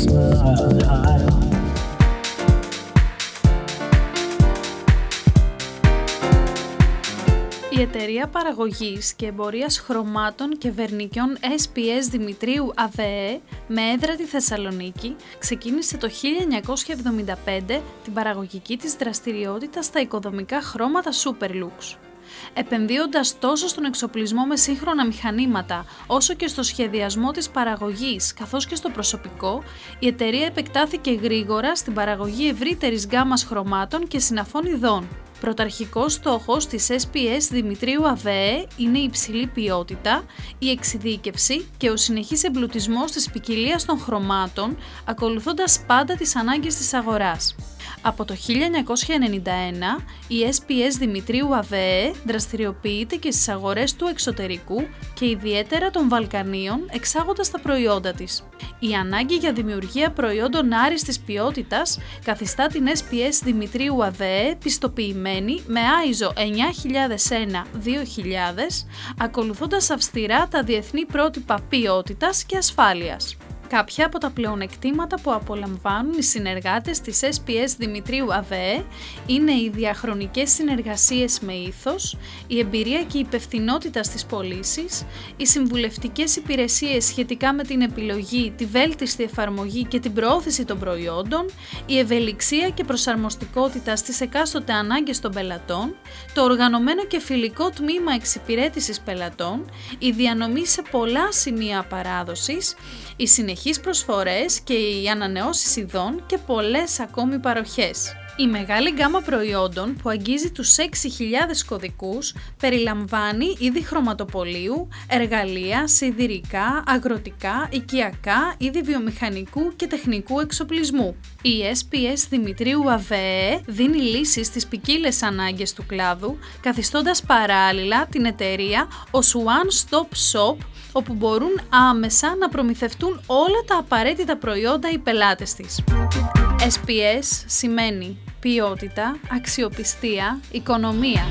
smile. Η εταιρεία παραγωγής και εμπορίας χρωμάτων και βερνικιών SPS Δημητρίου ΑΒΕ με έδρα τη Θεσσαλονίκη ξεκίνησε το 1975 την παραγωγική της δραστηριότητα στα οικοδομικά χρώματα Superlux. Επενδύοντας τόσο στον εξοπλισμό με σύγχρονα μηχανήματα, όσο και στο σχεδιασμό της παραγωγής καθώς και στο προσωπικό, η εταιρεία επεκτάθηκε γρήγορα στην παραγωγή ευρύτερης γκάμας χρωμάτων και συναφών ειδών. Πρωταρχικός στόχος της SPS Δημητρίου ΑΒΕ είναι η υψηλή ποιότητα, η εξειδίκευση και ο συνεχής εμπλουτισμός της ποικιλίας των χρωμάτων, ακολουθώντας πάντα τις ανάγκες της αγοράς. Από το 1991, η SPS Δημητρίου ΑΒΕ δραστηριοποιείται και στις αγορές του εξωτερικού και ιδιαίτερα των Βαλκανίων, εξάγοντας τα προϊόντα της. Η ανάγκη για δημιουργία προϊόντων άριστης ποιότητας καθιστά την SPS Δημητρίου ΑΒΕ πιστοποιημένη με ISO 9001-2000, ακολουθώντας αυστηρά τα διεθνή πρότυπα ποιότητας και ασφάλειας. Κάποια από τα πλεονεκτήματα που απολαμβάνουν οι συνεργάτες της SPS Δημητρίου ΑΒΕ είναι οι διαχρονικές συνεργασίες με ήθος, η εμπειρία και η υπευθυνότητα στις πωλήσεις, οι συμβουλευτικές υπηρεσίες σχετικά με την επιλογή, τη βέλτιστη εφαρμογή και την προώθηση των προϊόντων, η ευελιξία και προσαρμοστικότητα στις εκάστοτε ανάγκες των πελατών, το οργανωμένο και φιλικό τμήμα εξυπηρέτησης πελατών, η διανομή σε πολλά σημεία παράδοσης, οι συνεχείς προσφορές και οι ανανεώσεις ειδών και πολλές ακόμη παροχές. Η μεγάλη γκάμα προϊόντων που αγγίζει τους 6.000 κωδικούς περιλαμβάνει είδη χρωματοπωλείου, εργαλεία, σιδηρικά, αγροτικά, οικιακά, είδη βιομηχανικού και τεχνικού εξοπλισμού. Η SPS Δημητρίου ΑΒΕ δίνει λύσεις στις ποικίλες ανάγκες του κλάδου, καθιστώντας παράλληλα την εταιρεία ως one-stop shop, όπου μπορούν άμεσα να προμηθευτούν όλα τα απαραίτητα προϊόντα οι πελάτες της. SPS σημαίνει ποιότητα, αξιοπιστία, οικονομία.